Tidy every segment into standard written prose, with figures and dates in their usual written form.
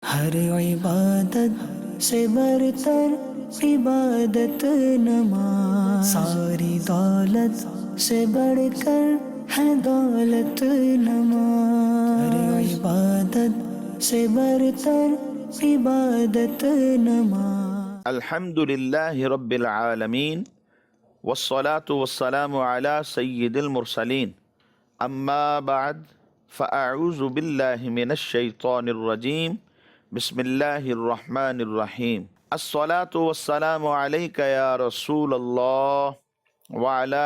ہر عبادت سے برتر عبادت نماز، ساری دولت سے بڑھ کر ہے دولت نماز، ہر عبادت سے برتر عبادت نماز۔ الحمد للہ رب العالمین والصلاة والسلام علی سید المرسلین، اما بعد فاعوذ باللہ من الشیطان الرجیم، بسم اللہ الرحمن الرحیم۔ الصلاة والسلام علیک یا رسول اللہ وعلی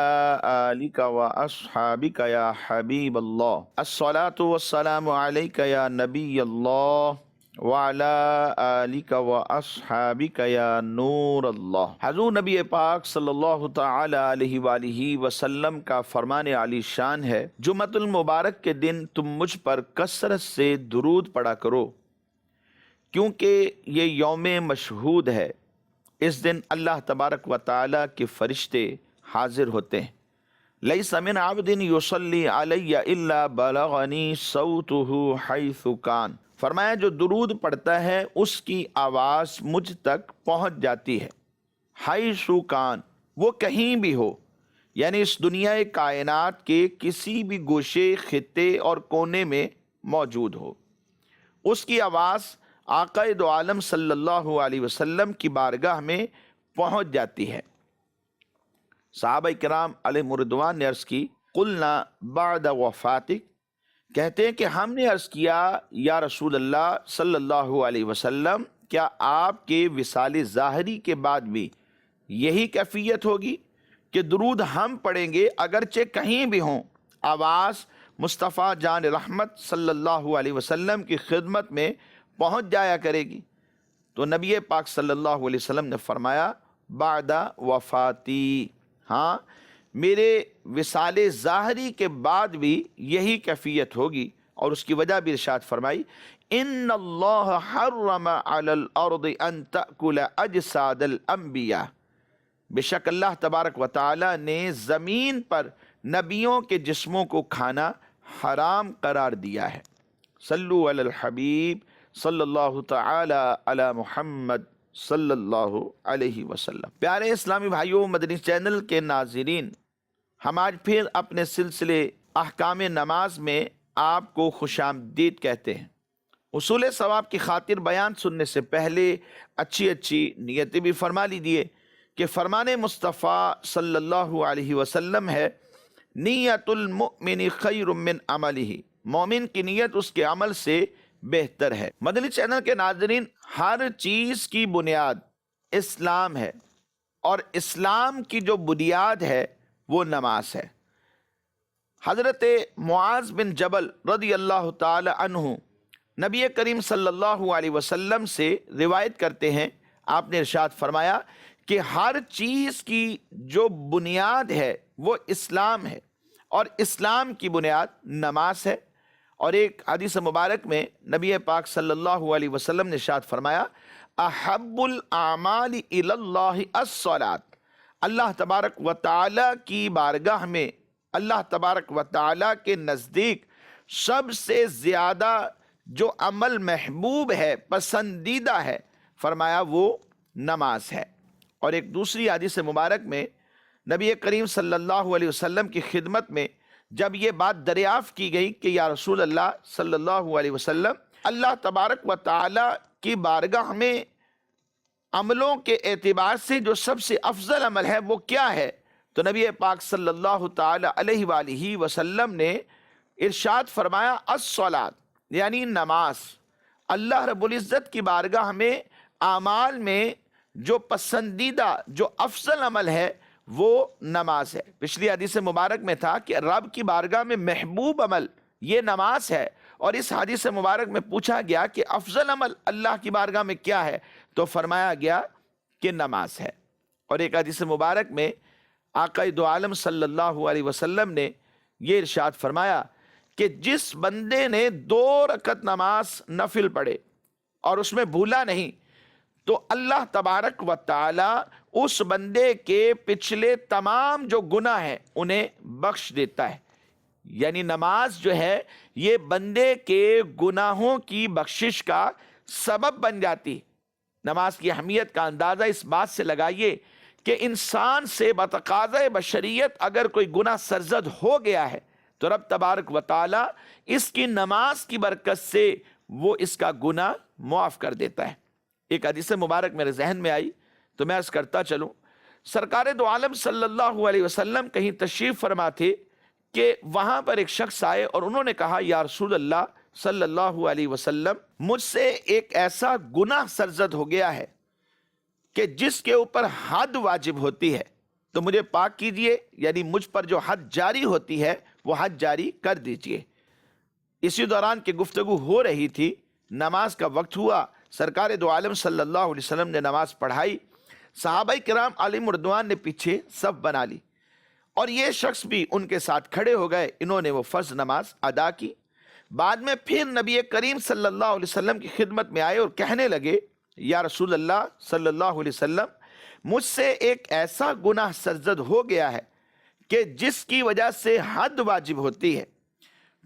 آلک واصحابک یا حبیب اللہ، الصلاة والسلام علیک یا نبی اللہ وعلی آلک واصحابک یا نور اللہ۔ حضور نبی پاک صلی اللہ تعالی علیہ وآلہ وسلم کا فرمان عالی شان ہے، جمعۃ المبارک کے دن تم مجھ پر کثرت سے درود پڑھا کرو، کیونکہ یہ یوم مشہود ہے۔ اس دن اللہ تبارک و تعالی کے فرشتے حاضر ہوتے ہیں۔ لیس من عبد یصلی علی الا بلغنی صوتہ حیث کان، فرمایا جو درود پڑھتا ہے اس کی آواز مجھ تک پہنچ جاتی ہے، حیث کان، وہ کہیں بھی ہو، یعنی اس دنیا کائنات کے کسی بھی گوشے، خطے اور کونے میں موجود ہو، اس کی آواز آقا دو عالم صلی اللہ علیہ وسلم کی بارگاہ میں پہنچ جاتی ہے۔ صحابہ کرام علیہ رضوان نے عرض کی، قلنا بعد وفاتک، کہتے ہیں کہ ہم نے عرض کیا یا رسول اللہ صلی اللہ علیہ وسلم، کیا آپ کے وصال ظاہری کے بعد بھی یہی کیفیت ہوگی کہ درود ہم پڑھیں گے اگرچہ کہیں بھی ہوں، آواز مصطفیٰ جان رحمت صلی اللہ علیہ وسلم کی خدمت میں پہنچ جایا کرے گی؟ تو نبی پاک صلی اللہ علیہ وسلم نے فرمایا، بعد وفاتی، ہاں میرے وصال ظاہری کے بعد بھی یہی کیفیت ہوگی۔ اور اس کی وجہ بھی ارشاد فرمائی، ان اللہ حرم علی الارض ان تأکل اجساد الانبیاء، بے شک اللہ تبارک و تعالی نے زمین پر نبیوں کے جسموں کو کھانا حرام قرار دیا ہے۔ صلو علی الحبیب صلی اللہ تعالی علی محمد صلی اللہ علیہ وسلم۔ پیارے اسلامی بھائیوں، مدنی چینل کے ناظرین، ہم آج پھر اپنے سلسلے احکام نماز میں آپ کو خوش آمدید کہتے ہیں۔ اصول ثواب کی خاطر بیان سننے سے پہلے اچھی نیتیں بھی فرما لیجیے کہ فرمان مصطفیٰ صلی اللہ علیہ وسلم ہے، نیت المؤمن خیر من عملہ، مومن کی نیت اس کے عمل سے بہتر ہے۔ مدنی چینل کے ناظرین، ہر چیز کی بنیاد اسلام ہے، اور اسلام کی جو بنیاد ہے وہ نماز ہے۔ حضرت معاذ بن جبل رضی اللہ تعالی عنہ نبی کریم صلی اللہ علیہ وسلم سے روایت کرتے ہیں، آپ نے ارشاد فرمایا کہ ہر چیز کی جو بنیاد ہے وہ اسلام ہے، اور اسلام کی بنیاد نماز ہے۔ اور ایک حدیث مبارک میں نبی پاک صلی اللہ علیہ وسلم نے ارشاد فرمایا، احب الاعمال الی اللہ الصلاۃ، اللہ تبارک و تعالی کی بارگاہ میں، اللہ تبارک و تعالی کے نزدیک سب سے زیادہ جو عمل محبوب ہے، پسندیدہ ہے، فرمایا وہ نماز ہے۔ اور ایک دوسری حدیث مبارک میں نبی کریم صلی اللہ علیہ وسلم کی خدمت میں جب یہ بات دریافت کی گئی کہ یا رسول اللہ صلی اللہ علیہ وسلم، اللہ تبارک و تعالی کی بارگاہ میں عملوں کے اعتبار سے جو سب سے افضل عمل ہے وہ کیا ہے؟ تو نبی پاک صلی اللہ تعالی علیہ وآلہ وسلم نے ارشاد فرمایا، الصلاۃ، یعنی نماز۔ اللہ رب العزت کی بارگاہ میں اعمال میں جو پسندیدہ، جو افضل عمل ہے وہ نماز ہے۔ پچھلی حدیث مبارک میں تھا کہ رب کی بارگاہ میں محبوب عمل یہ نماز ہے، اور اس حدیث مبارک میں پوچھا گیا کہ افضل عمل اللہ کی بارگاہ میں کیا ہے؟ تو فرمایا گیا کہ نماز ہے۔ اور ایک حدیث مبارک میں آقا دو عالم صلی اللہ علیہ وسلم نے یہ ارشاد فرمایا کہ جس بندے نے 2 رکعت نماز نفل پڑھے اور اس میں بھولا نہیں، تو اللہ تبارک و تعالی اس بندے کے پچھلے تمام جو گناہ ہیں انہیں بخش دیتا ہے۔ یعنی نماز جو ہے یہ بندے کے گناہوں کی بخشش کا سبب بن جاتی۔ نماز کی اہمیت کا اندازہ اس بات سے لگائیے کہ انسان سے بتقاضۂ بشریت اگر کوئی گناہ سرزد ہو گیا ہے تو رب تبارک و تعالی اس کی نماز کی برکت سے وہ اس کا گناہ معاف کر دیتا ہے۔ ایک حدیث مبارک میرے ذہن میں آئی تو میں عرض کرتا چلوں، سرکار دو عالم صلی اللہ علیہ وسلم کہیں تشریف فرما تھے کہ وہاں پر ایک شخص آئے اور انہوں نے کہا یا رسول اللہ صلی اللہ علیہ وسلم، مجھ سے ایک ایسا گناہ سرزد ہو گیا ہے کہ جس کے اوپر حد واجب ہوتی ہے، تو مجھے پاک کیجئے، یعنی مجھ پر جو حد جاری ہوتی ہے وہ حد جاری کر دیجئے۔ اسی دوران کی گفتگو ہو رہی تھی، نماز کا وقت ہوا، سرکار دو عالم صلی اللہ علیہ وسلم نے نماز پڑھائی، صحابہ کرام علیہم رضوان نے پیچھے صف بنا لی اور یہ شخص بھی ان کے ساتھ کھڑے ہو گئے، انہوں نے وہ فرض نماز ادا کی۔ بعد میں پھر نبی کریم صلی اللہ علیہ وسلم کی خدمت میں آئے اور کہنے لگے یا رسول اللہ صلی اللہ علیہ وسلم، مجھ سے ایک ایسا گناہ سرزد ہو گیا ہے کہ جس کی وجہ سے حد واجب ہوتی ہے،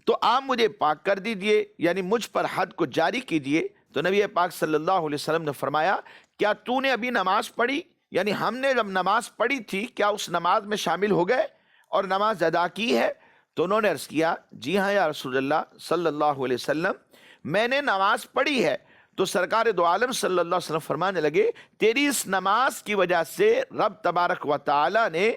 تو آپ مجھے پاک کر دیجئے، یعنی مجھ پر حد کو جاری کیجئے۔ تو نبی پاک صلی اللہ علیہ وسلم نے فرمایا کیا تو نے ابھی نماز پڑھی؟ یعنی ہم نے جب نماز پڑھی تھی کیا اس نماز میں شامل ہو گئے اور نماز ادا کی ہے؟ تو انہوں نے عرض کیا جی ہاں یا رسول اللہ صلی اللہ علیہ وسلم، میں نے نماز پڑھی ہے۔ تو سرکار دو عالم صلی اللہ علیہ وسلم فرمانے لگے تیری اس نماز کی وجہ سے رب تبارک و تعالی نے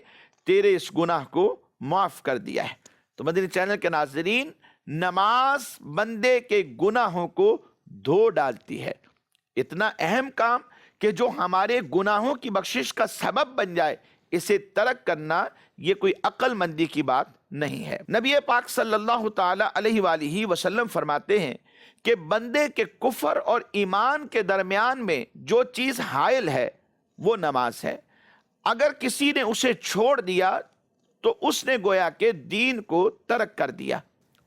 تیرے اس گناہ کو معاف کر دیا ہے۔ تو مدنی چینل کے ناظرین، نماز بندے کے گناہوں کو دھو ڈالتی ہے۔ اتنا اہم کام کہ جو ہمارے گناہوں کی بخشش کا سبب بن جائے، اسے ترک کرنا یہ کوئی عقل مندی کی بات نہیں ہے۔ نبی پاک صلی اللہ تعالی علیہ وآلہ وسلم فرماتے ہیں کہ بندے کے کفر اور ایمان کے درمیان میں جو چیز حائل ہے وہ نماز ہے۔ اگر کسی نے اسے چھوڑ دیا تو اس نے گویا کہ دین کو ترک کر دیا۔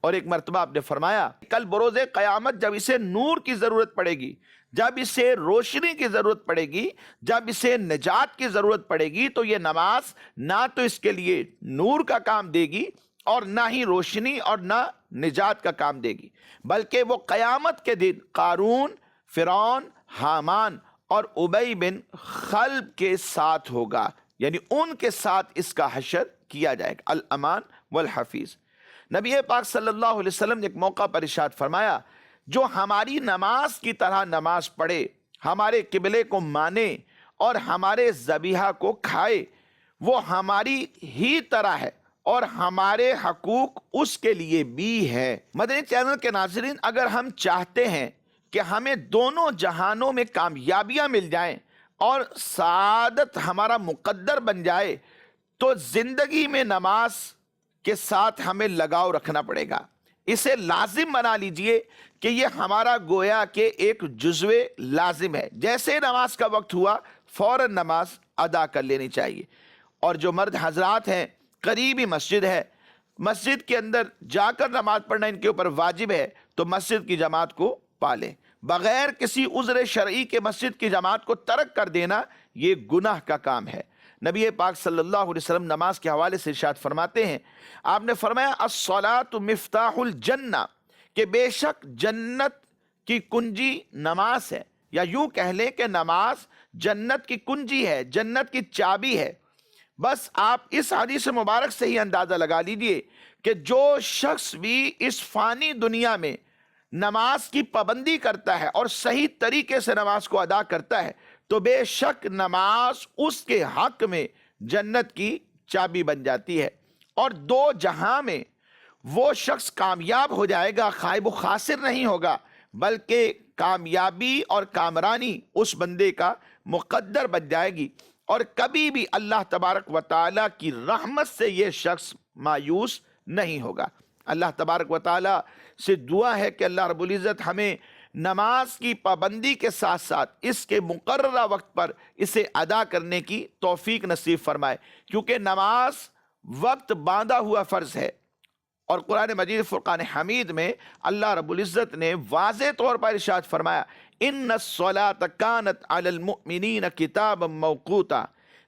اور ایک مرتبہ آپ نے فرمایا کل بروز قیامت جب اسے نور کی ضرورت پڑے گی، جب اسے روشنی کی ضرورت پڑے گی، جب اسے نجات کی ضرورت پڑے گی، تو یہ نماز نہ تو اس کے لیے نور کا کام دے گی اور نہ ہی روشنی اور نہ نجات کا کام دے گی، بلکہ وہ قیامت کے دن قارون، فرعون، حامان اور ابی بن خلب کے ساتھ ہوگا، یعنی ان کے ساتھ اس کا حشر کیا جائے گا، الامان والحفیظ۔ نبی پاک صلی اللہ علیہ وسلم نے ایک موقع پر ارشاد فرمایا جو ہماری نماز کی طرح نماز پڑھے، ہمارے قبلے کو مانے اور ہمارے ذبیحہ کو کھائے، وہ ہماری ہی طرح ہے اور ہمارے حقوق اس کے لیے بھی ہے۔ مدنی چینل کے ناظرین، اگر ہم چاہتے ہیں کہ ہمیں دونوں جہانوں میں کامیابیاں مل جائیں اور سعادت ہمارا مقدر بن جائے، تو زندگی میں نماز کے ساتھ ہمیں لگاؤ رکھنا پڑے گا۔ اسے لازم بنا لیجئے کہ یہ ہمارا گویا کہ ایک جزو لازم ہے۔ جیسے نماز کا وقت ہوا فوراً نماز ادا کر لینی چاہیے۔ اور جو مرد حضرات ہیں، قریبی مسجد ہے، مسجد کے اندر جا کر نماز پڑھنا ان کے اوپر واجب ہے، تو مسجد کی جماعت کو پالیں۔ بغیر کسی عذر شرعی کے مسجد کی جماعت کو ترک کر دینا یہ گناہ کا کام ہے۔ نبی پاک صلی اللہ علیہ وسلم نماز کے حوالے سے ارشاد فرماتے ہیں، آپ نے فرمایا الصلاۃ مفتاح الجنہ، کہ بے شک جنت کی کنجی نماز ہے، یا یوں کہہ لیں کہ نماز جنت کی کنجی ہے، جنت کی چابی ہے۔ بس آپ اس حدیث مبارک سے ہی اندازہ لگا لیجئے کہ جو شخص بھی اس فانی دنیا میں نماز کی پابندی کرتا ہے اور صحیح طریقے سے نماز کو ادا کرتا ہے، تو بے شک نماز اس کے حق میں جنت کی چابی بن جاتی ہے، اور دو جہاں میں وہ شخص کامیاب ہو جائے گا، خائب و خاسر نہیں ہوگا، بلکہ کامیابی اور کامرانی اس بندے کا مقدر بن جائے گی، اور کبھی بھی اللہ تبارک و تعالیٰ کی رحمت سے یہ شخص مایوس نہیں ہوگا۔ اللہ تبارک و تعالیٰ سے دعا ہے کہ اللہ رب العزت ہمیں نماز کی پابندی کے ساتھ ساتھ اس کے مقررہ وقت پر اسے ادا کرنے کی توفیق نصیب فرمائے، کیونکہ نماز وقت باندھا ہوا فرض ہے، اور قرآن مجید فرقان حمید میں اللہ رب العزت نے واضح طور پر ارشاد فرمایا ان الصلاۃ کانت علی المؤمنین کتابا موقوتا،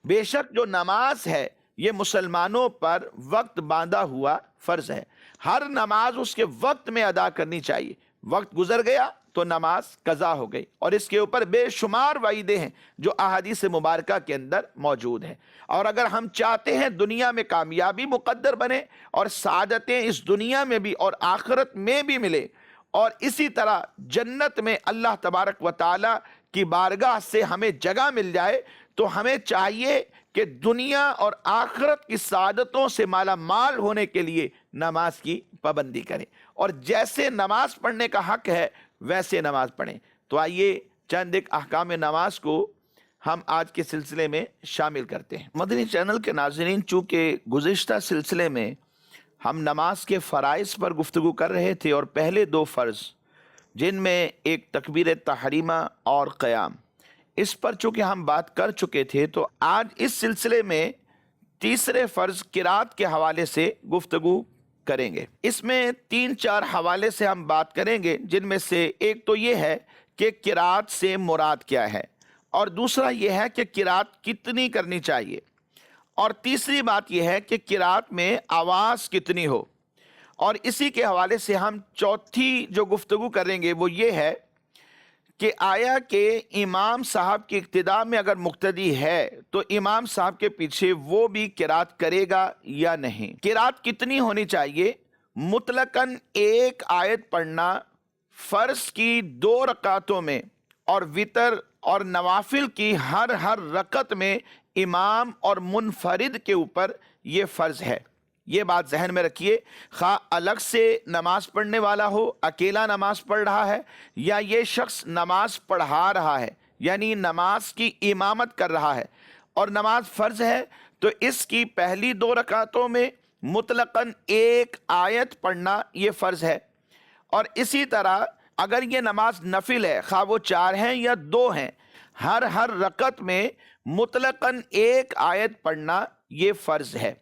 بے شک جو نماز ہے یہ مسلمانوں پر وقت باندھا ہوا فرض ہے۔ ہر نماز اس کے وقت میں ادا کرنی چاہیے، وقت گزر گیا تو نماز قضا ہو گئی، اور اس کے اوپر بے شمار وعیدیں ہیں جو احادیث مبارکہ کے اندر موجود ہیں۔ اور اگر ہم چاہتے ہیں دنیا میں کامیابی مقدر بنے اور سعادتیں اس دنیا میں بھی اور آخرت میں بھی ملے، اور اسی طرح جنت میں اللہ تبارک و تعالی کی بارگاہ سے ہمیں جگہ مل جائے، تو ہمیں چاہیے کہ دنیا اور آخرت کی سعادتوں سے مالا مال ہونے کے لیے نماز کی پابندی کریں، اور جیسے نماز پڑھنے کا حق ہے ویسے نماز پڑھیں۔ تو آئیے چند ایک احکام نماز کو ہم آج کے سلسلے میں شامل کرتے ہیں۔ مدنی چینل کے ناظرین، چونکہ گزشتہ سلسلے میں ہم نماز کے فرائض پر گفتگو کر رہے تھے، اور پہلے دو فرض جن میں ایک تکبیر تحریمہ اور قیام، اس پر چونکہ ہم بات کر چکے تھے، تو آج اس سلسلے میں تیسرے فرض قرات کے حوالے سے گفتگو کریں گے۔ اس میں 3-4 حوالے سے ہم بات کریں گے، جن میں سے ایک تو یہ ہے کہ قرات سے مراد کیا ہے، اور دوسرا یہ ہے کہ قرات کتنی کرنی چاہیے، اور تیسری بات یہ ہے کہ قرات میں آواز کتنی ہو، اور اسی کے حوالے سے ہم چوتھی جو گفتگو کریں گے وہ یہ ہے کہ آیا کہ امام صاحب کی اقتداء میں اگر مقتدی ہے تو امام صاحب کے پیچھے وہ بھی قرات کرے گا یا نہیں، قرات کتنی ہونی چاہیے۔ مطلقاً ایک آیت پڑھنا فرض کی 2 رکعتوں میں، اور وتر اور نوافل کی ہر رکعت میں امام اور منفرد کے اوپر یہ فرض ہے۔ یہ بات ذہن میں رکھیے، خواہ الگ سے نماز پڑھنے والا ہو، اکیلا نماز پڑھ رہا ہے، یا یہ شخص نماز پڑھا رہا ہے، یعنی نماز کی امامت کر رہا ہے اور نماز فرض ہے، تو اس کی پہلی 2 رکعتوں میں مطلقاً ایک آیت پڑھنا یہ فرض ہے، اور اسی طرح اگر یہ نماز نفل ہے، خواہ وہ 4 ہیں یا 2 ہیں، ہر رکعت میں مطلقاً ایک آیت پڑھنا یہ فرض ہے۔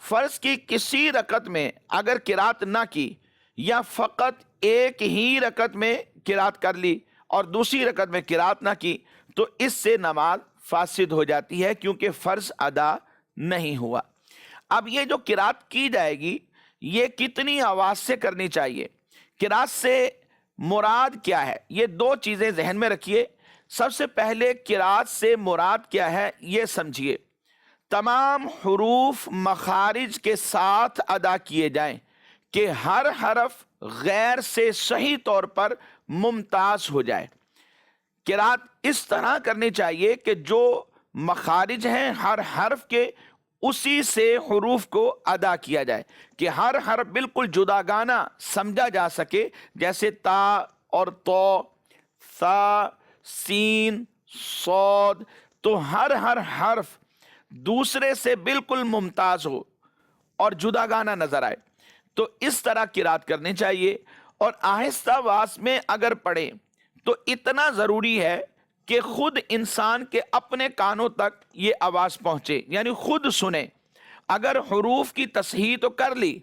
فرض کی کسی رکعت میں اگر قرات نہ کی، یا فقط ایک ہی رکعت میں قرات کر لی اور دوسری رکعت میں قرات نہ کی، تو اس سے نماز فاسد ہو جاتی ہے، کیونکہ فرض ادا نہیں ہوا۔ اب یہ جو قرات کی جائے گی یہ کتنی آواز سے کرنی چاہیے، قرات سے مراد کیا ہے، یہ 2 چیزیں ذہن میں رکھیے۔ سب سے پہلے قرات سے مراد کیا ہے یہ سمجھیے، تمام حروف مخارج کے ساتھ ادا کیے جائیں، کہ ہر حرف غیر سے صحیح طور پر ممتاز ہو جائے۔ قرات اس طرح کرنی چاہیے کہ جو مخارج ہیں ہر حرف کے، اسی سے حروف کو ادا کیا جائے، کہ ہر حرف بالکل جداگانہ سمجھا جا سکے، جیسے تا اور تو، ثا، سین، صاد، تو ہر حرف دوسرے سے بالکل ممتاز ہو اور جداگانہ نظر آئے، تو اس طرح قرات کرنی چاہیے۔ اور آہستہ آواز میں اگر پڑھیں تو اتنا ضروری ہے کہ خود انسان کے اپنے کانوں تک یہ آواز پہنچے، یعنی خود سنے۔ اگر حروف کی تصحیح تو کر لی،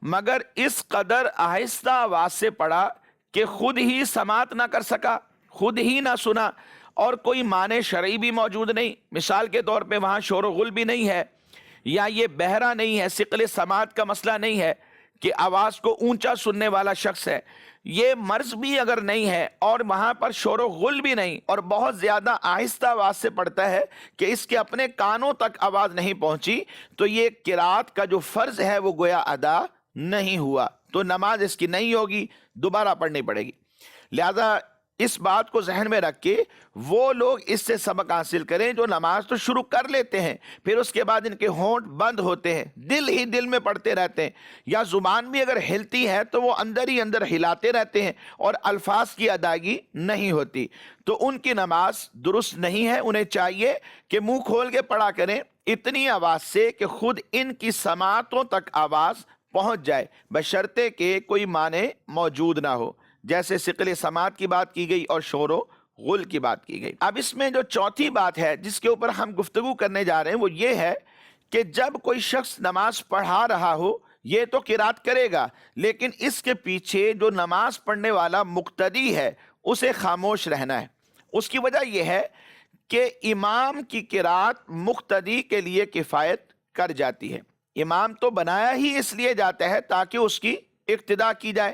مگر اس قدر آہستہ آواز سے پڑھا کہ خود ہی سماعت نہ کر سکا، خود ہی نہ سنا، اور کوئی معنی شرعی بھی موجود نہیں، مثال کے طور پہ وہاں شور و غل بھی نہیں ہے، یا یہ بہرا نہیں ہے، ثقل سماعت کا مسئلہ نہیں ہے کہ آواز کو اونچا سننے والا شخص ہے، یہ مرض بھی اگر نہیں ہے، اور وہاں پر شور و غل بھی نہیں، اور بہت زیادہ آہستہ آواز سے پڑھتا ہے کہ اس کے اپنے کانوں تک آواز نہیں پہنچی، تو یہ قرات کا جو فرض ہے وہ گویا ادا نہیں ہوا، تو نماز اس کی نہیں ہوگی، دوبارہ پڑھنی پڑے گی۔ لہذا اس بات کو ذہن میں رکھ کے وہ لوگ اس سے سبق حاصل کریں جو نماز تو شروع کر لیتے ہیں، پھر اس کے بعد ان کے ہونٹ بند ہوتے ہیں، دل ہی دل میں پڑھتے رہتے ہیں، یا زبان بھی اگر ہلتی ہے تو وہ اندر ہی اندر ہلاتے رہتے ہیں، اور الفاظ کی ادائیگی نہیں ہوتی، تو ان کی نماز درست نہیں ہے۔ انہیں چاہیے کہ منہ کھول کے پڑھا کریں، اتنی آواز سے کہ خود ان کی سماعتوں تک آواز پہنچ جائے، بشرطے کہ کوئی معنی موجود نہ ہو، جیسے ثقل سماعت کی بات کی گئی اور شور و غل کی بات کی گئی۔ اب اس میں جو چوتھی بات ہے جس کے اوپر ہم گفتگو کرنے جا رہے ہیں وہ یہ ہے کہ جب کوئی شخص نماز پڑھا رہا ہو، یہ تو قرات کرے گا، لیکن اس کے پیچھے جو نماز پڑھنے والا مقتدی ہے اسے خاموش رہنا ہے۔ اس کی وجہ یہ ہے کہ امام کی قرات مقتدی کے لیے کفایت کر جاتی ہے۔ امام تو بنایا ہی اس لیے جاتا ہے تاکہ اس کی اقتداء کی جائے،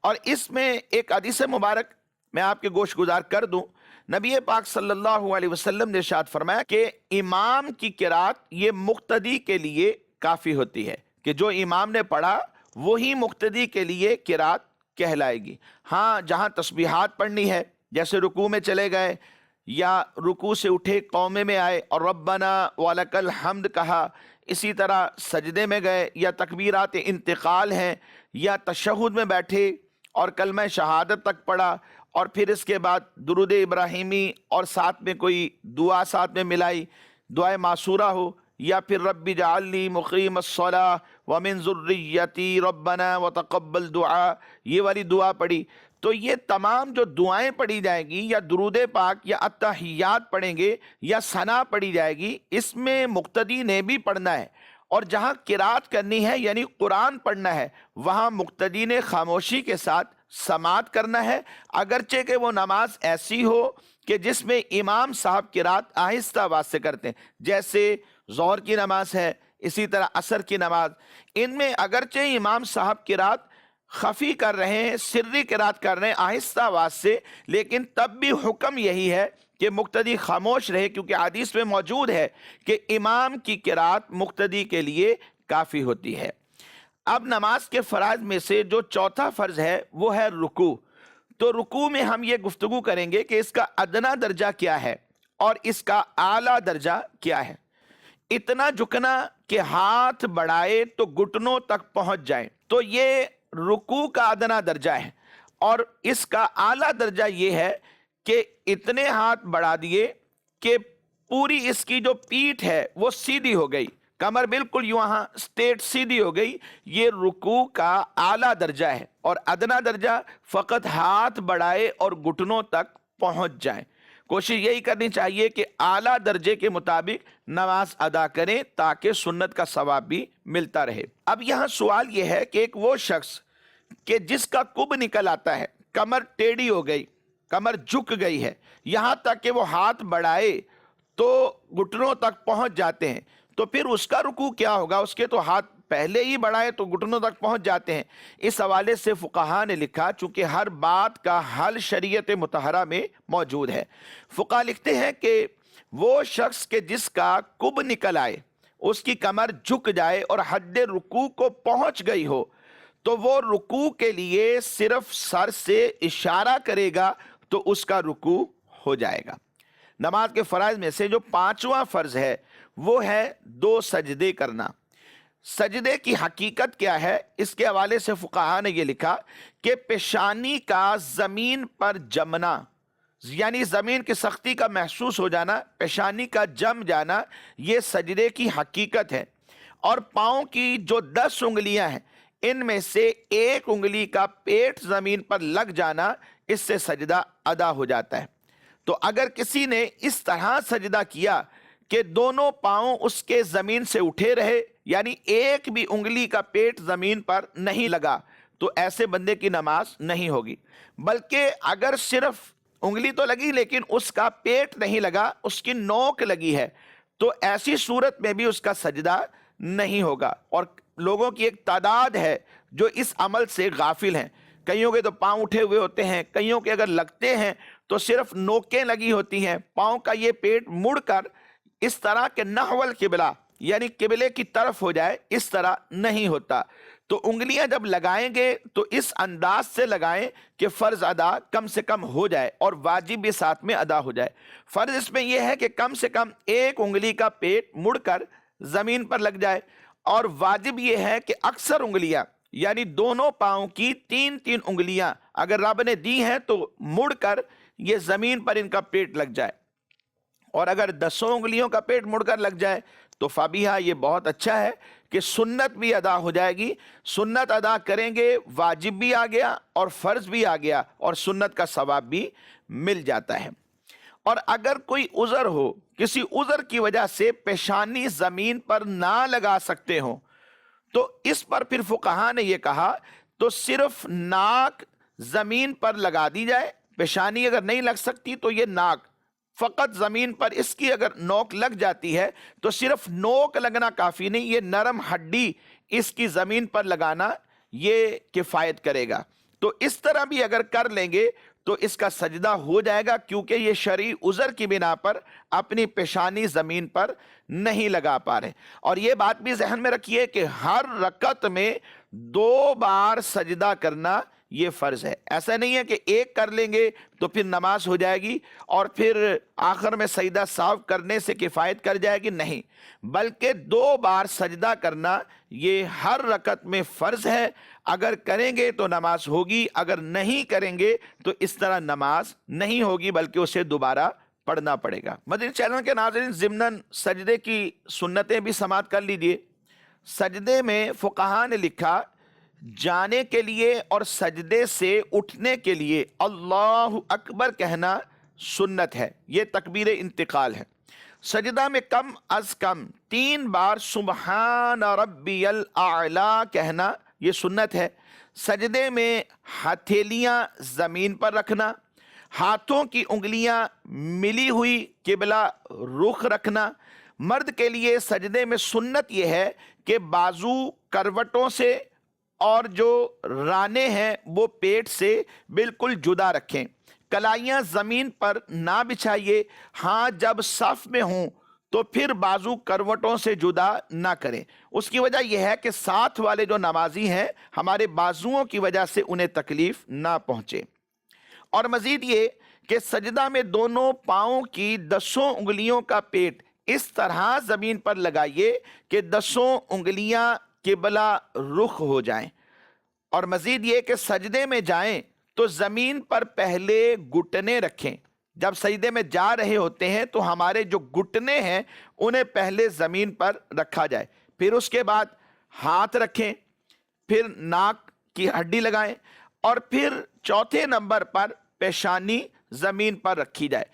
اور اس میں ایک حدیث مبارک میں آپ کے گوش گزار کر دوں، نبی پاک صلی اللہ علیہ وسلم نے ارشاد فرمایا کہ امام کی قرات یہ مقتدی کے لیے کافی ہوتی ہے، کہ جو امام نے پڑھا وہی مقتدی کے لیے قرات کہلائے گی۔ ہاں جہاں تسبیحات پڑھنی ہے، جیسے رکوع میں چلے گئے یا رکوع سے اٹھے قومے میں آئے اور ربنا ولک الحمد کہا، اسی طرح سجدے میں گئے یا تکبیرات انتقال ہیں یا تشہد میں بیٹھے اور کلمہ شہادت تک پڑھا اور پھر اس کے بعد درود ابراہیمی اور ساتھ میں کوئی دعا ساتھ میں ملائی، دعائے معصورہ ہو، یا پھر رب اجعلنی مقیم الصلاۃ ومن ذریتی ربنا وتقبل دعا، یہ والی دعا پڑھی، تو یہ تمام جو دعائیں پڑھی جائیں گی یا درود پاک یا التحیات پڑھیں گے یا ثنا پڑھی جائے گی، اس میں مقتدی نے بھی پڑھنا ہے، اور جہاں قرات کرنی ہے یعنی قرآن پڑھنا ہے وہاں مقتدی نے خاموشی کے ساتھ سماعت کرنا ہے، اگرچہ کہ وہ نماز ایسی ہو کہ جس میں امام صاحب قرات آہستہ آواز سے کرتے ہیں، جیسے ظہر کی نماز ہے، اسی طرح عصر کی نماز، ان میں اگرچہ امام صاحب قرات خفی کر رہے ہیں، سری قرات کر رہے ہیں آہستہ آواز سے، لیکن تب بھی حکم یہی ہے کہ مقتدی خاموش رہے، کیونکہ حدیث میں موجود ہے کہ امام کی قرات مقتدی کے لیے کافی ہوتی ہے۔ اب نماز کے فرائض میں سے جو چوتھا فرض ہے وہ ہے رکوع۔ تو رکوع میں ہم یہ گفتگو کریں گے کہ اس کا ادنا درجہ کیا ہے اور اس کا اعلیٰ درجہ کیا ہے۔ اتنا جھکنا کہ ہاتھ بڑھائے تو گھٹنوں تک پہنچ جائیں، تو یہ رکوع کا ادنا درجہ ہے، اور اس کا اعلیٰ درجہ یہ ہے کہ اتنے ہاتھ بڑھا دیے کہ پوری اس کی جو پیٹھ ہے وہ سیدھی ہو گئی، کمر بالکل یہاں سٹیٹ سیدھی ہو گئی، یہ رکوع کا اعلیٰ درجہ ہے، اور ادنا درجہ فقط ہاتھ بڑھائے اور گھٹنوں تک پہنچ جائیں۔ کوشش یہی کرنی چاہیے کہ اعلیٰ درجے کے مطابق نماز ادا کریں تاکہ سنت کا ثواب بھی ملتا رہے۔ اب یہاں سوال یہ ہے کہ ایک وہ شخص کہ جس کا کب نکل آتا ہے، کمر ٹیڑھی ہو گئی، کمر جھک گئی ہے، یہاں تک کہ وہ ہاتھ بڑھائے تو گھٹنوں تک پہنچ جاتے ہیں، تو پھر اس کا رکوع کیا ہوگا؟ اس کے تو ہاتھ پہلے ہی بڑھائے تو گھٹنوں تک پہنچ جاتے ہیں۔ اس حوالے سے فقہا نے لکھا، چونکہ ہر بات کا حل شریعت مطہرہ میں موجود ہے، فقہا لکھتے ہیں کہ وہ شخص کہ جس کا کب نکل آئے، اس کی کمر جھک جائے اور حد رکوع کو پہنچ گئی ہو، تو وہ رکوع کے لیے صرف سر سے اشارہ کرے گا تو اس کا رکوع ہو جائے گا۔ نماز کے فرائض میں سے جو پانچواں فرض ہے وہ ہے 2 سجدے کرنا۔ سجدے کی حقیقت کیا ہے؟ اس کے حوالے سے فقہا نے یہ لکھا کہ پیشانی کا زمین پر جمنا، یعنی زمین کی سختی کا محسوس ہو جانا، پیشانی کا جم جانا، یہ سجدے کی حقیقت ہے، اور پاؤں کی جو 10 انگلیاں ہیں ان میں سے ایک انگلی کا پیٹ زمین پر لگ جانا، اس سے سجدہ ادا ہو جاتا ہے۔ تو اگر کسی نے اس طرح سجدہ کیا کہ دونوں پاؤں اس کے زمین سے اٹھے رہے، یعنی ایک بھی انگلی کا پیٹ زمین پر نہیں لگا، تو ایسے بندے کی نماز نہیں ہوگی، بلکہ اگر صرف انگلی تو لگی لیکن اس کا پیٹ نہیں لگا، اس کی نوک لگی ہے، تو ایسی صورت میں بھی اس کا سجدہ نہیں ہوگا۔ اور لوگوں کی ایک تعداد ہے جو اس عمل سے غافل ہیں، کئیوں کے تو پاؤں اٹھے ہوئے ہوتے ہیں، کئیوں کے اگر لگتے ہیں تو صرف نوکیں لگی ہوتی ہیں، پاؤں کا یہ پیٹ مڑ کر اس طرح کہ نحو القبلہ یعنی قبلے کی طرف ہو جائے، اس طرح نہیں ہوتا۔ تو انگلیاں جب لگائیں گے تو اس انداز سے لگائیں کہ فرض ادا کم سے کم ہو جائے اور واجب بھی ساتھ میں ادا ہو جائے۔ فرض اس میں یہ ہے کہ کم سے کم ایک انگلی کا پیٹ مڑ کر زمین پر لگ جائے، اور واجب یہ ہے کہ اکثر انگلیاں یعنی دونوں پاؤں کی 3 انگلیاں اگر رب نے دی ہیں تو مڑ کر یہ زمین پر ان کا پیٹ لگ جائے، اور اگر 10 انگلیوں کا پیٹ مڑ کر لگ جائے تو فابیہا، یہ بہت اچھا ہے کہ سنت بھی ادا ہو جائے گی۔ سنت ادا کریں گے، واجب بھی آ گیا اور فرض بھی آ گیا، اور سنت کا ثواب بھی مل جاتا ہے۔ اور اگر کوئی عذر ہو، کسی عذر کی وجہ سے پیشانی زمین پر نہ لگا سکتے ہوں، تو اس پر پھر فقہا نے یہ کہا تو صرف ناک زمین پر لگا دی جائے۔ پیشانی اگر نہیں لگ سکتی تو یہ ناک فقط زمین پر، اس کی اگر نوک لگ جاتی ہے تو صرف نوک لگنا کافی نہیں، یہ نرم ہڈی اس کی زمین پر لگانا یہ کفایت کرے گا۔ تو اس طرح بھی اگر کر لیں گے تو اس کا سجدہ ہو جائے گا، کیونکہ یہ شرعی عذر کی بنا پر اپنی پیشانی زمین پر نہیں لگا پا رہے۔ اور یہ بات بھی ذہن میں رکھیے کہ ہر رکعت میں 2 بار سجدہ کرنا یہ فرض ہے۔ ایسا نہیں ہے کہ ایک کر لیں گے تو پھر نماز ہو جائے گی اور پھر آخر میں سجدہ صاف کرنے سے کفایت کر جائے گی، نہیں، بلکہ 2 بار سجدہ کرنا یہ ہر رکعت میں فرض ہے۔ اگر کریں گے تو نماز ہوگی، اگر نہیں کریں گے تو اس طرح نماز نہیں ہوگی بلکہ اسے دوبارہ پڑھنا پڑے گا۔ مدنی چینل کے ناظرین، ضمناً سجدے کی سنتیں بھی سماعت کر لیجئے۔ سجدے میں فقہا نے لکھا، جانے کے لیے اور سجدے سے اٹھنے کے لیے اللہ اکبر کہنا سنت ہے، یہ تکبیر انتقال ہے۔ سجدہ میں کم از کم 3 بار سبحان ربی الاعلی کہنا یہ سنت ہے۔ سجدے میں ہتھیلیاں زمین پر رکھنا، ہاتھوں کی انگلیاں ملی ہوئی قبلہ رخ رکھنا۔ مرد کے لیے سجدے میں سنت یہ ہے کہ بازو کروٹوں سے اور جو رانے ہیں وہ پیٹ سے بالکل جدا رکھیں۔ کلائیاں زمین پر نہ بچھائیے۔ ہاں، جب صف میں ہوں تو پھر بازو کروٹوں سے جدا نہ کریں۔ اس کی وجہ یہ ہے کہ ساتھ والے جو نمازی ہیں ہمارے بازوؤں کی وجہ سے انہیں تکلیف نہ پہنچے۔ اور مزید یہ کہ سجدہ میں دونوں پاؤں کی 10 انگلیوں کا پیٹ اس طرح زمین پر لگائیے کہ 10 انگلیاں قبلہ رخ ہو جائیں۔ اور مزید یہ کہ سجدے میں جائیں تو زمین پر پہلے گھٹنے رکھیں۔ جب سجدے میں جا رہے ہوتے ہیں تو ہمارے جو گھٹنے ہیں انہیں پہلے زمین پر رکھا جائے، پھر اس کے بعد ہاتھ رکھیں، پھر ناک کی ہڈی لگائیں اور پھر چوتھے نمبر پر پیشانی زمین پر رکھی جائے۔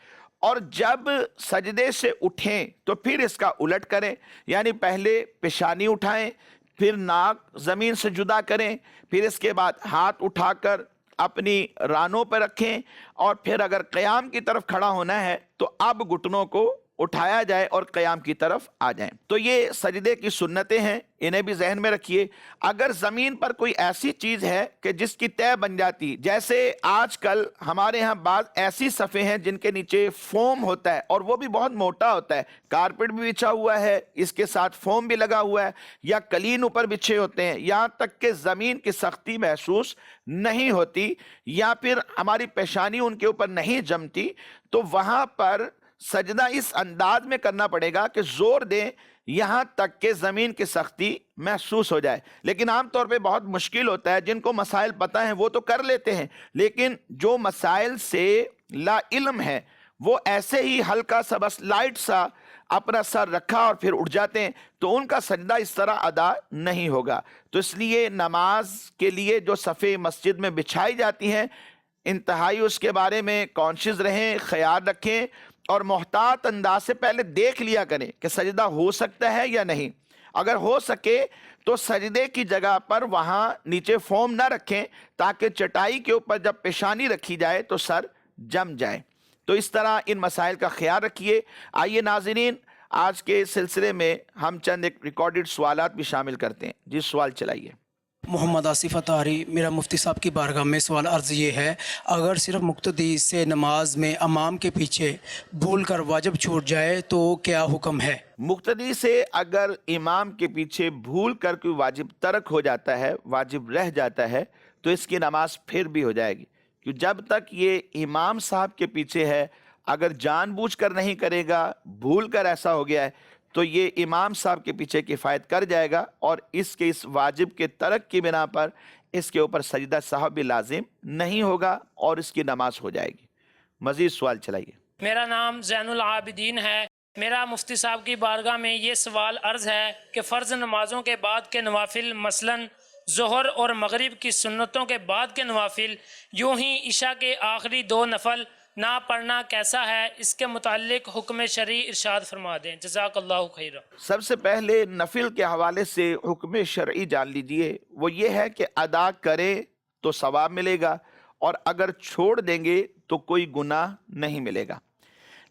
اور جب سجدے سے اٹھیں تو پھر اس کا الٹ کریں، یعنی پہلے پیشانی اٹھائیں، پھر ناک زمین سے جدا کریں، پھر اس کے بعد ہاتھ اٹھا کر اپنی رانوں پر رکھیں، اور پھر اگر قیام کی طرف کھڑا ہونا ہے تو اب گھٹنوں کو اٹھایا جائے اور قیام کی طرف آ جائیں۔ تو یہ سجدے کی سنتیں ہیں، انہیں بھی ذہن میں رکھیے۔ اگر زمین پر کوئی ایسی چیز ہے کہ جس کی طے بن جاتی، جیسے آج کل ہمارے ہاں بعض ایسی صفیں ہیں جن کے نیچے فوم ہوتا ہے اور وہ بھی بہت موٹا ہوتا ہے، کارپٹ بھی بچھا ہوا ہے، اس کے ساتھ فوم بھی لگا ہوا ہے، یا قلین اوپر بچھے ہوتے ہیں، یہاں تک کہ زمین کی سختی محسوس نہیں ہوتی، یا پھر ہماری پیشانی ان کے اوپر نہیں جمتی، تو وہاں پر سجدہ اس انداز میں کرنا پڑے گا کہ زور دیں یہاں تک کہ زمین کی سختی محسوس ہو جائے۔ لیکن عام طور پہ بہت مشکل ہوتا ہے، جن کو مسائل پتہ ہیں وہ تو کر لیتے ہیں، لیکن جو مسائل سے لا علم ہے وہ ایسے ہی ہلکا سا بس لائٹ سا اپنا سر رکھا اور پھر اٹھ جاتے ہیں، تو ان کا سجدہ اس طرح ادا نہیں ہوگا۔ تو اس لیے نماز کے لیے جو صفیں مسجد میں بچھائی جاتی ہیں، انتہائی اس کے بارے میں کانشیس رہیں، خیال رکھیں، اور محتاط انداز سے پہلے دیکھ لیا کریں کہ سجدہ ہو سکتا ہے یا نہیں۔ اگر ہو سکے تو سجدے کی جگہ پر وہاں نیچے فوم نہ رکھیں، تاکہ چٹائی کے اوپر جب پیشانی رکھی جائے تو سر جم جائے۔ تو اس طرح ان مسائل کا خیال رکھیے۔ آئیے ناظرین، آج کے سلسلے میں ہم چند ایک ریکارڈڈ سوالات بھی شامل کرتے ہیں۔ جی سوال چلائیے۔ محمد آصف اطہری، میرا مفتی صاحب کی بارگاہ میں سوال عرض یہ ہے، اگر صرف مقتدی سے نماز میں امام کے پیچھے بھول کر واجب چھوٹ جائے تو کیا حکم ہے؟ مقتدی سے اگر امام کے پیچھے بھول کر کوئی واجب ترک ہو جاتا ہے، واجب رہ جاتا ہے، تو اس کی نماز پھر بھی ہو جائے گی، کیوں جب تک یہ امام صاحب کے پیچھے ہے، اگر جان بوجھ کر نہیں کرے گا، بھول کر ایسا ہو گیا ہے، تو یہ امام صاحب کے پیچھے کفایت کر جائے گا، اور اس کے اس واجب کے ترک کی بنا پر اس کے اوپر سجدہ صاحب بھی لازم نہیں ہوگا اور اس کی نماز ہو جائے گی۔ مزید سوال چلائیے۔ میرا نام زین العابدین ہے۔ میرا مفتی صاحب کی بارگاہ میں یہ سوال عرض ہے کہ فرض نمازوں کے بعد کے نوافل، مثلاً ظہر اور مغرب کی سنتوں کے بعد کے نوافل، یوں ہی عشاء کے آخری 2 نفل نہ پڑھنا کیسا ہے؟ اس کے متعلق حکم شرعی ارشاد فرما دیں، جزاک اللہ خیرہ۔ سب سے پہلے نفل کے حوالے سے حکم شرعی جان لیجئے، وہ یہ ہے کہ ادا کریں تو ثواب ملے گا، اور اگر چھوڑ دیں گے تو کوئی گناہ نہیں ملے گا۔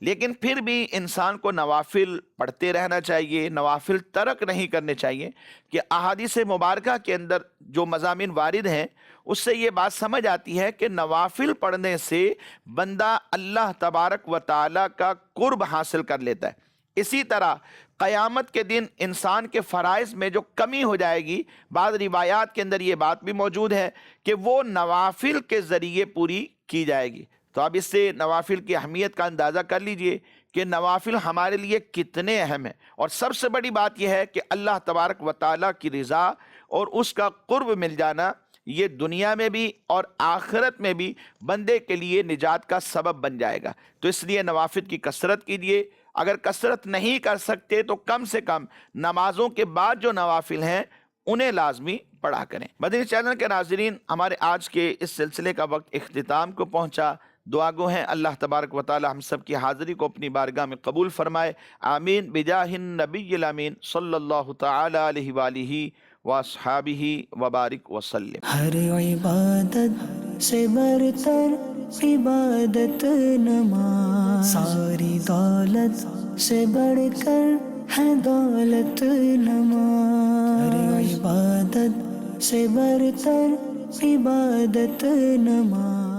لیکن پھر بھی انسان کو نوافل پڑھتے رہنا چاہیے، نوافل ترک نہیں کرنے چاہیے، کہ احادیث مبارکہ کے اندر جو مضامین وارد ہیں اس سے یہ بات سمجھ آتی ہے کہ نوافل پڑھنے سے بندہ اللہ تبارک و تعالیٰ کا قرب حاصل کر لیتا ہے۔ اسی طرح قیامت کے دن انسان کے فرائض میں جو کمی ہو جائے گی، بعض روایات کے اندر یہ بات بھی موجود ہے کہ وہ نوافل کے ذریعے پوری کی جائے گی۔ تو اب اس سے نوافل کی اہمیت کا اندازہ کر لیجئے کہ نوافل ہمارے لیے کتنے اہم ہیں، اور سب سے بڑی بات یہ ہے کہ اللہ تبارک و تعالیٰ کی رضا اور اس کا قرب مل جانا یہ دنیا میں بھی اور آخرت میں بھی بندے کے لیے نجات کا سبب بن جائے گا۔ تو اس لیے نوافل کی کثرت کیجئے، اگر کثرت نہیں کر سکتے تو کم سے کم نمازوں کے بعد جو نوافل ہیں انہیں لازمی پڑھا کریں۔ مدنی چینل کے ناظرین، ہمارے آج کے اس سلسلے کا وقت اختتام کو پہنچا۔ دعا گو ہیں اللہ تبارک و تعالی ہم سب کی حاضری کو اپنی بارگاہ میں قبول فرمائے، آمین بجاہ النبی الامین صلی اللہ تعالی علیہ وآلہ واصحابہ وبارک وسلم۔ ہر عبادت سے برتر عبادت نماز، ساری دولت سے بڑھ کر ہے دولت نماز، ہر عبادت سے برتر عبادت نماز۔